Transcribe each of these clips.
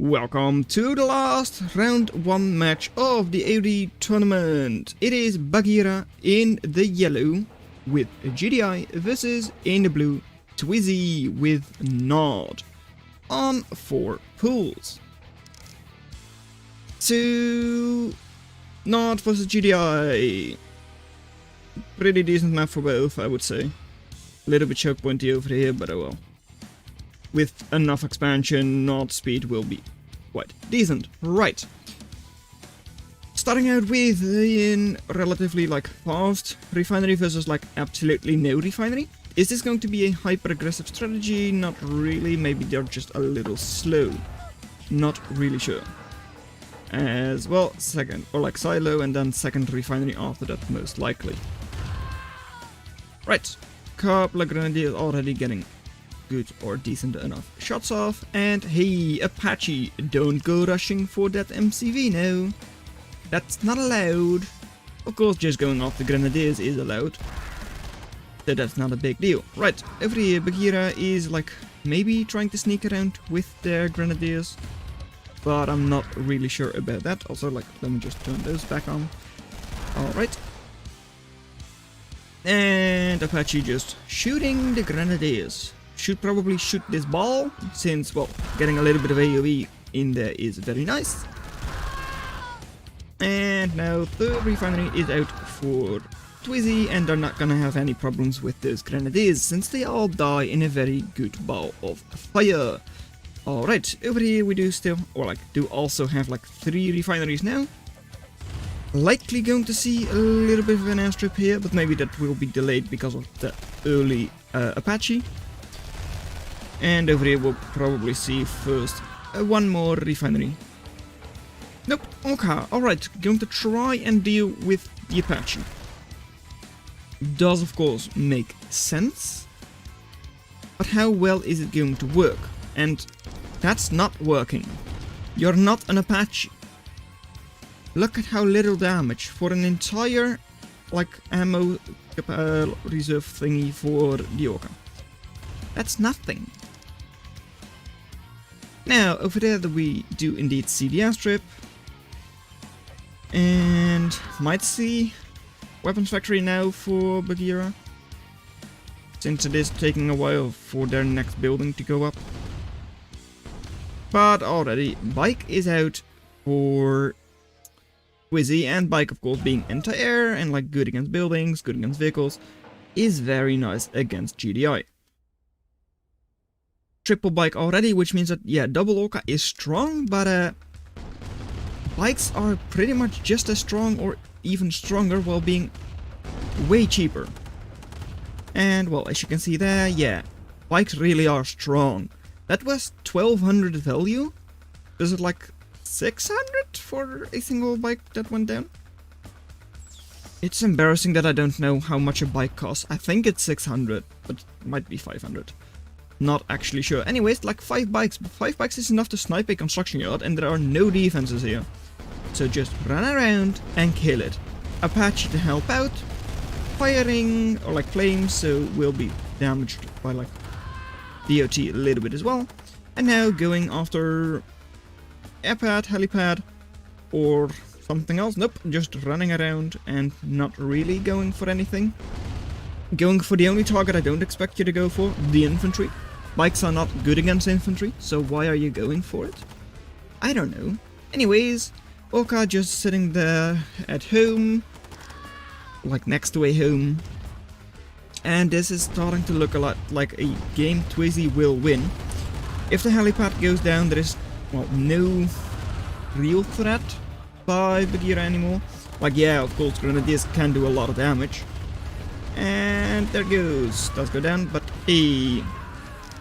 Welcome to the last round 1 match of the AD tournament. It is Baghira in the yellow with GDI versus in the blue Twizzy with Nod on 4 pools. So Nod versus GDI. Pretty decent map for both, I would say. A little bit choke pointy over here, but oh well. With enough expansion, Nod speed will be quite decent. Right. Starting out with a relatively fast refinery versus absolutely no refinery. Is this going to be a hyper aggressive strategy? Not really. Maybe they're just a little slow. Not really sure. As well, second, or silo and then second refinery after that, most likely. Right. Couple of grenadiers already getting good or decent enough shots off, and hey, Apache, don't go rushing for that MCV now. That's not allowed. Of course, just going off the grenadiers is allowed, so that's not a big deal. Right, over here, Baghira is maybe trying to sneak around with their grenadiers, but I'm not really sure about that. Also, let me just turn those back on. Alright. And Apache just shooting the grenadiers. Should probably shoot this ball, since, well, getting a little bit of AoE in there is very nice. And now the refinery is out for Twizzy, and they're not gonna have any problems with those grenadiers, since they all die in a very good ball of fire. Alright, over here we do still, or do also have 3 refineries now. Likely going to see a little bit of an airstrip here, but maybe that will be delayed because of the early Apache. And over here we'll probably see first one more refinery. Nope, okay, alright, going to try and deal with the Apache. Does of course make sense, but how well is it going to work? And that's not working. You're not an Apache. Look at how little damage for an entire ammo reserve thingy for the Orca. That's nothing. Now, over there we do indeed see the airstrip. And might see weapons factory now for Baghira, since it is taking a while for their next building to go up. But already, Bike is out for Twizzy, and Bike of course being anti-air and good against buildings, good against vehicles, is very nice against GDI. Triple Bike already, which means that, yeah, double Orca is strong, but Bikes are pretty much just as strong or even stronger while being way cheaper. And, well, as you can see there, yeah, Bikes really are strong. That was 1200 value. Is it 600 for a single bike that went down? It's embarrassing that I don't know how much a bike costs. I think it's 600, but it might be 500. Not actually sure. Anyways, 5 bikes. But 5 bikes is enough to snipe a construction yard, and there are no defenses here. So just run around and kill it. Apache to help out, firing or flames, so will be damaged by DOT a little bit as well. And now going after airpad, helipad, or something else. Nope, just running around and not really going for anything. Going for the only target I don't expect you to go for, the infantry. Bikes are not good against infantry, so why are you going for it? I don't know. Anyways, Orca just sitting there at home, next to a home. And this is starting to look a lot like a game Twizzy will win. If the helipad goes down, there is, well, no real threat by Baghira anymore. Yeah, of course, grenadiers can do a lot of damage. And there goes. Does go down, but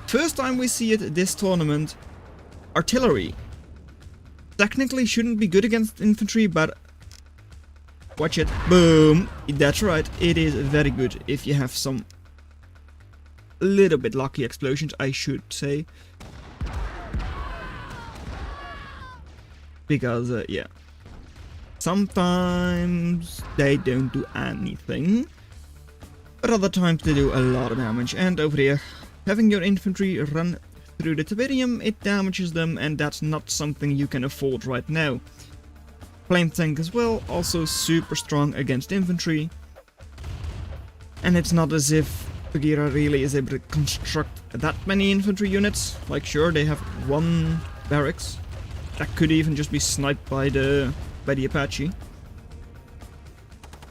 first time we see it this tournament. Artillery. Technically shouldn't be good against infantry, but watch it. Boom. That's right. It is very good if you have some little bit lucky explosions, I should say. Because, yeah. Sometimes they don't do anything, but other times they do a lot of damage. And over here, having your infantry run through the Tiberium, it damages them, and that's not something you can afford right now. Flame tank as well, also super strong against infantry. And it's not as if Baghira really is able to construct that many infantry units. Like, sure, they have one barracks that could even just be sniped by the Apache.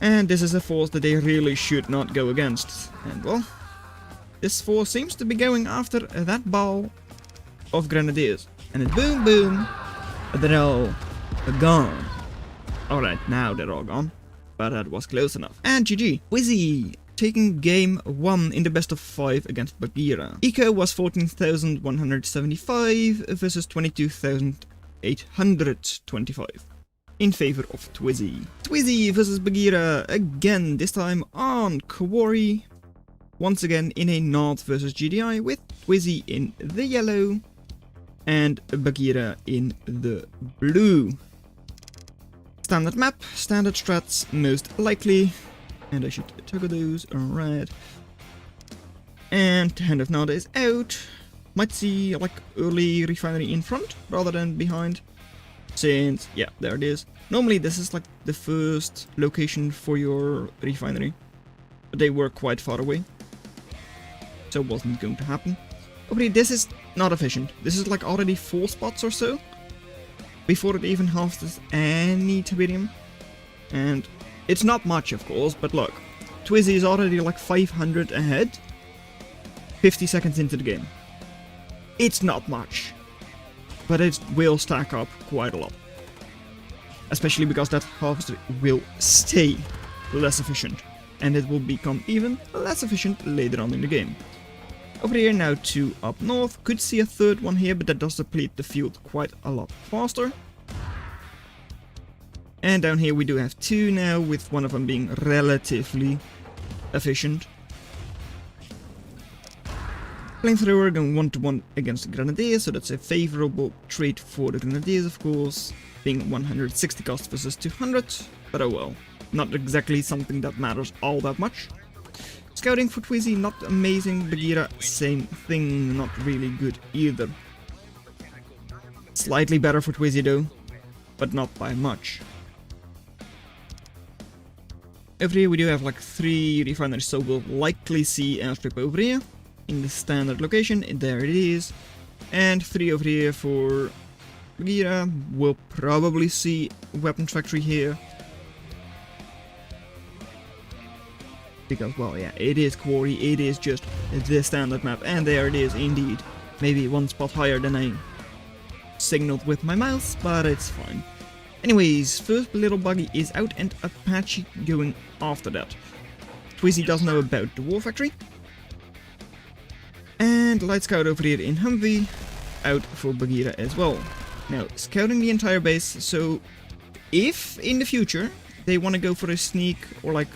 And this is a force that they really should not go against. And well, this force seems to be going after that ball of grenadiers. And it boom boom, they're all gone. Alright, now they're all gone. But that was close enough. And GG. Twizzy taking game 1 in the best of 5 against Baghira. Eco was 14,175 versus 22,825. In favor of Twizzy. Twizzy versus Baghira again, this time on Quarry. Once again in a North versus GDI with Twizzy in the yellow and Baghira in the blue. Standard map, standard strats, most likely. And I should toggle those, alright. And Hand of Nada is out. Might see like early refinery in front rather than behind. Since, yeah, there it is. Normally this is like the first location for your refinery. But they were quite far away. So it wasn't going to happen. Okay, this is not efficient. This is like already 4 spots or so. Before it even harvests any Tiberium. And it's not much, of course, but look. Twizzy is already like 500 ahead. 50 seconds into the game. It's not much. But it will stack up quite a lot. Especially because that harvester will stay less efficient. And it will become even less efficient later on in the game. Over here now to up north. Could see a third one here, but that does deplete the field quite a lot faster. And down here we do have 2 now, with one of them being relatively efficient. Flamethrower going 1-to-1 against the Grenadiers, so that's a favorable trait for the Grenadiers, of course. Being 160 cost versus 200, but oh well. Not exactly something that matters all that much. Scouting for Twizzy, not amazing. Baghira, same thing, not really good either. Slightly better for Twizzy though, but not by much. Over here we do have like 3 refineries, so we'll likely see airstrip over here in the standard location. There it is. And 3 over here for Baghira. We'll probably see weapons factory here. Because, well, yeah, it is Quarry, it is just the standard map, and there it is indeed. Maybe 1 spot higher than I signaled with my mouse, but it's fine. Anyways, first little buggy is out and Apache going after that. Twizzy does know about the war factory. And Light Scout over here in Humvee, out for Baghira as well. Now, scouting the entire base, so if in the future they want to go for a sneak or like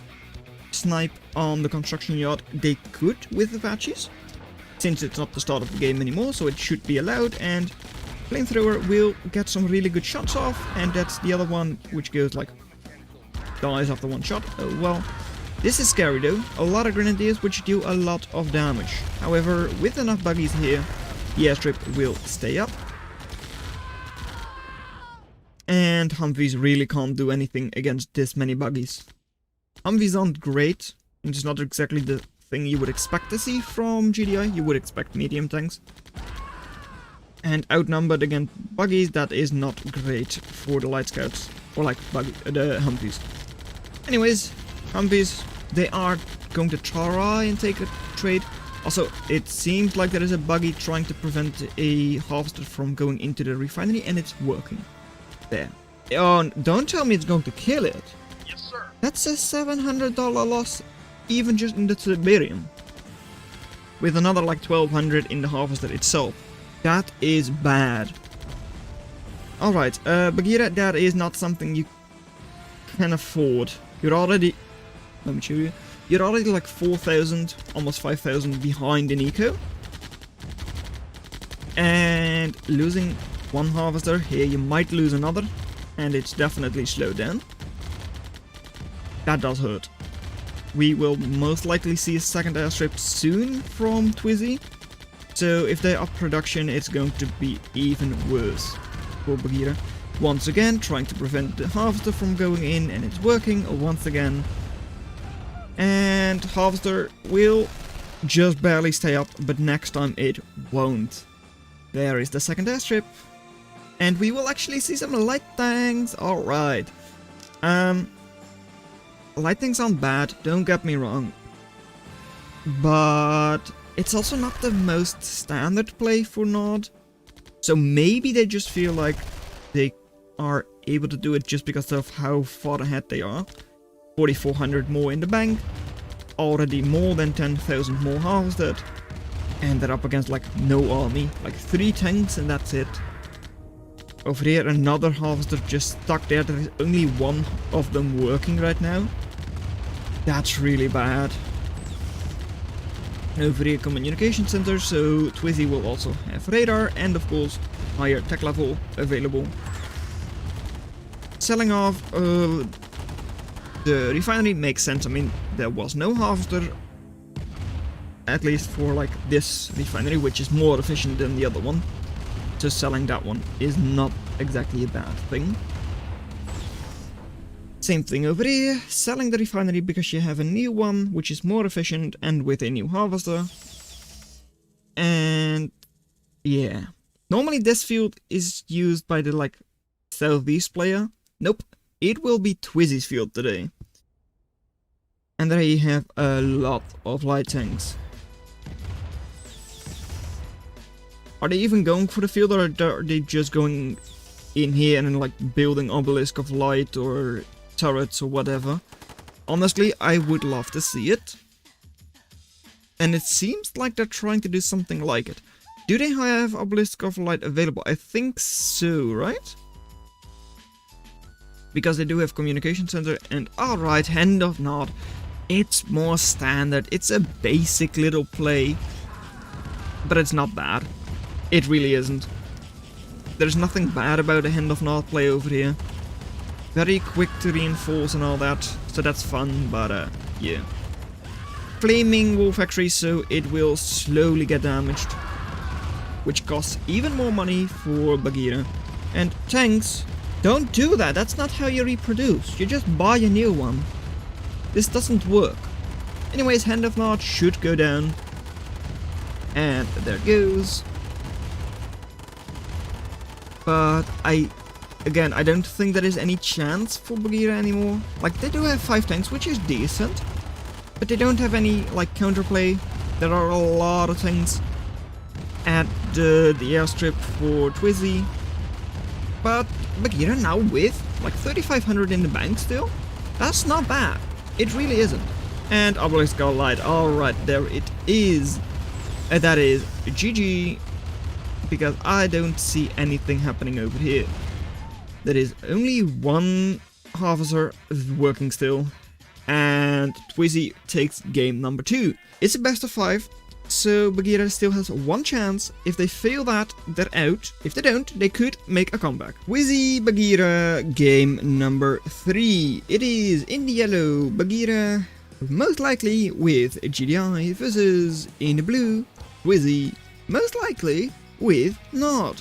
snipe on the construction yard, they could with Apaches. Since it's not the start of the game anymore, so it should be allowed, and Flamethrower will get some really good shots off, and that's the other one which goes like dies after 1 shot. Oh well. This is scary though, a lot of Grenadiers which do a lot of damage. However, with enough buggies here, the airstrip will stay up. And Humvees really can't do anything against this many buggies. Humvees aren't great, it's not exactly the thing you would expect to see from GDI, you would expect medium tanks. And outnumbered against buggies, that is not great for the Light Scouts, or like the Humvees. Anyways, Humvees, they are going to try and take a trade. Also, it seems like there is a buggy trying to prevent a harvester from going into the refinery, and it's working. There. Oh, don't tell me it's going to kill it. Yes, sir. That's a $700 loss, even just in the Tiberium. With another like 1200 in the harvester itself. That is bad. Alright, Baghira, that is not something you can afford. You're already... Let me show you. You're already like 4,000, almost 5,000 behind in eco. And losing 1 harvester, here you might lose another. And it's definitely slowed down. That does hurt. We will most likely see a second airstrip soon from Twizzy. So if they up production, it's going to be even worse for Baghira. Once again, trying to prevent the harvester from going in, and it's working once again. And harvester will just barely stay up, but next time it won't. There is the second airstrip. And we will actually see some light tanks. Alright. Light tanks aren't bad, don't get me wrong. But it's also not the most standard play for Nod. So maybe they just feel like they are able to do it just because of how far ahead they are. 4,400 more in the bank. Already more than 10,000 more harvested. And they're up against like no army. Like 3 tanks and that's it. Over here another harvester just stuck there. There is only one of them working right now. That's really bad. Over here communication center, so Twizzy will also have radar and of course higher tech level available. Selling off the refinery makes sense. I mean, there was no harvester, at least for like this refinery, which is more efficient than the other one. So selling that one is not exactly a bad thing. Same thing over here, selling the refinery because you have a new one, which is more efficient and with a new harvester. And yeah, normally this field is used by the like southeast player. Nope, it will be Twizzy's field today. And there you have a lot of light tanks. Are they even going for the field, or are they just going in here and like building obelisk of light or turrets or whatever? Honestly, I would love to see it. And it seems like they're trying to do something like it. Do they have obelisk of light available? I think so, right? Because they do have communication center and alright, hand of Nod. It's more standard. It's a basic little play. But it's not bad. It really isn't. There's nothing bad about a hand of Nod play over here. Very quick to reinforce and all that, so that's fun, but yeah. Flaming wall factory, so it will slowly get damaged. Which costs even more money for Baghira. And tanks, don't do that, that's not how you reproduce. You just buy a new one. This doesn't work. Anyways, hand of Nod should go down. And there it goes. But again, I don't think there is any chance for Baghira anymore. Like, they do have 5 tanks, which is decent. But they don't have any, like, counterplay. There are a lot of things at the airstrip for Twizzy. But Baghira now with, like, 3,500 in the bank still. That's not bad. It really isn't. And Obelisk got light. Alright, there it is. And that is GG. Because I don't see anything happening over here. There is only one harvester working still. And Twizzy takes game number 2. It's a best of 5. So Baghira still has one chance. If they fail that, they're out. If they don't, they could make a comeback. Twizzy, Baghira, game number 3. It is in the yellow. Baghira, most likely with GDI versus in the blue. Twizzy, most likely with Nod.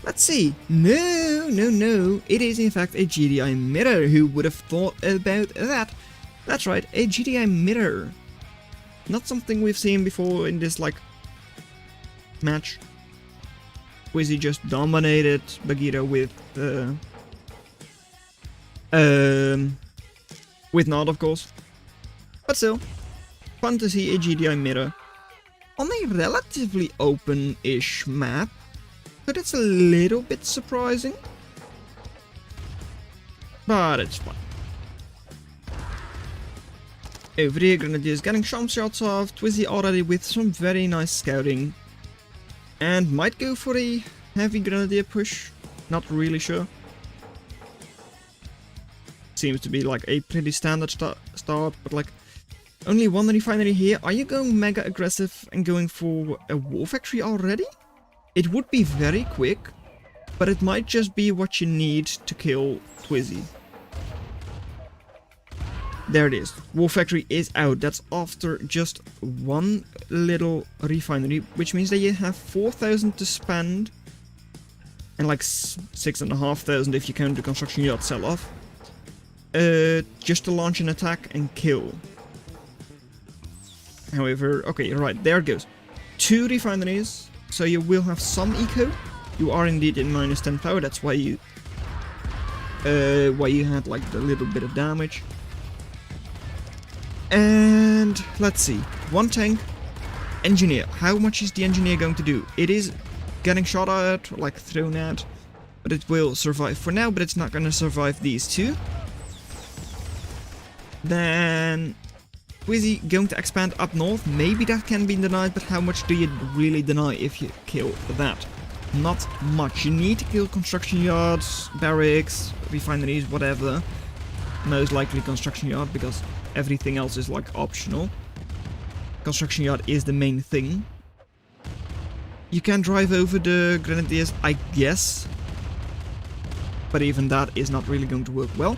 Let's see. No. It is in fact a GDI mirror. Who would have thought about that? That's right, a GDI mirror. Not something we've seen before in this, like, match. Twizzy just dominated Baghira with Nod, of course. But still, fun to see a GDI mirror on a relatively open-ish map. So that's a little bit surprising. But it's fine. Over here, Grenadiers getting some shots off. Twizzy already with some very nice scouting. And might go for a heavy Grenadier push. Not really sure. Seems to be like a pretty standard start, but like only one refinery here. Are you going mega aggressive and going for a war factory already? It would be very quick, but it might just be what you need to kill Twizzy. There it is. War Factory is out. That's after just one little refinery, which means that you have 4,000 to spend, and like 6,500 if you count the construction yard sell-off, just to launch an attack and kill. However, okay, right, there it goes. 2 refineries, so you will have some eco. You are indeed in minus 10 power, that's why you had like a little bit of damage. And let's see, 1 tank, engineer. How much is the engineer going to do? It is getting shot at, like thrown at, but it will survive for now, but it's not gonna survive these 2. Then Twizzy going to expand up north. Maybe that can be denied, but how much do you really deny if you kill that? Not much. You need to kill construction yards, barracks, refineries, whatever. Most likely construction yard, because everything else is like optional. Construction yard is the main thing. You can drive over the grenadiers, I guess, but even that is not really going to work well.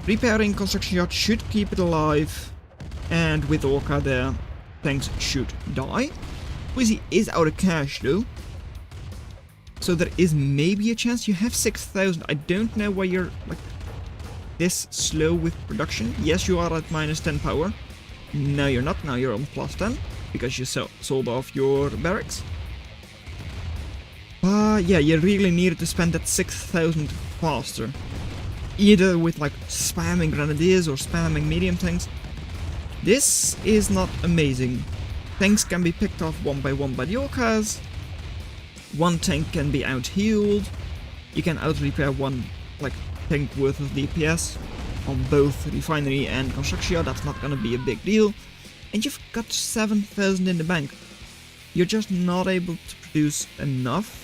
Repairing construction yard should keep it alive, and with Orca there, tanks should die. Twizzy is out of cash though, so there is maybe a chance. You have 6,000. I don't know why you're like this slow with production. Yes, you are at minus 10 power. No, you're not. Now you're on plus 10 because you sold off your barracks. But yeah, you really needed to spend that 6,000 faster. Either with like spamming grenadiers or spamming medium tanks. This is not amazing. Tanks can be picked off one by one by the Orcas. 1 tank can be out-healed. You can out-repair 1 like tank worth of DPS on both refinery and construction yard. That's not gonna be a big deal. And you've got 7,000 in the bank. You're just not able to produce enough.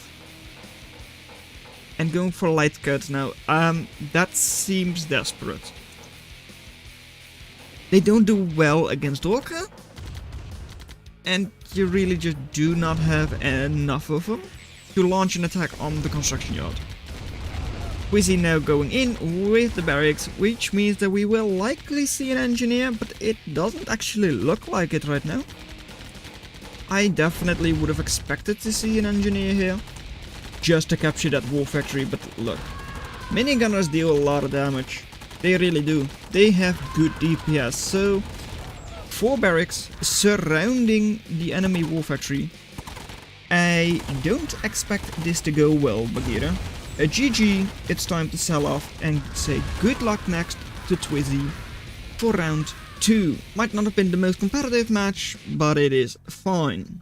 And going for light cut now, that seems desperate. They don't do well against Orca, and you really just do not have enough of them to launch an attack on the construction yard. Twizzy now going in with the barracks, which means that we will likely see an engineer, but it doesn't actually look like it right now. I definitely would have expected to see an engineer here, just to capture that war factory, but look. Minigunners deal a lot of damage. They really do. They have good DPS, so 4 barracks surrounding the enemy war factory. I don't expect this to go well, Baghira. GG, it's time to sell off and say good luck next to Twizzy for round 2. Might not have been the most competitive match, but it is fine.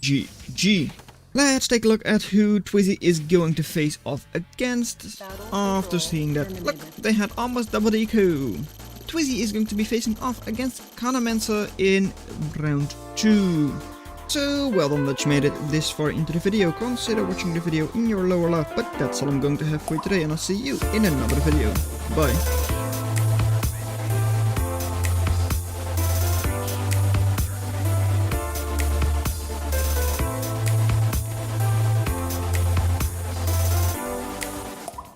GG. Let's take a look at who Twizzy is going to face off against after seeing that. Look, they had almost double eco. Twizzy is going to be facing off against Kanamancer in round 2. So, well done that you made it this far into the video. Consider watching the video in your lower left, but that's all I'm going to have for you today, and I'll see you in another video. Bye.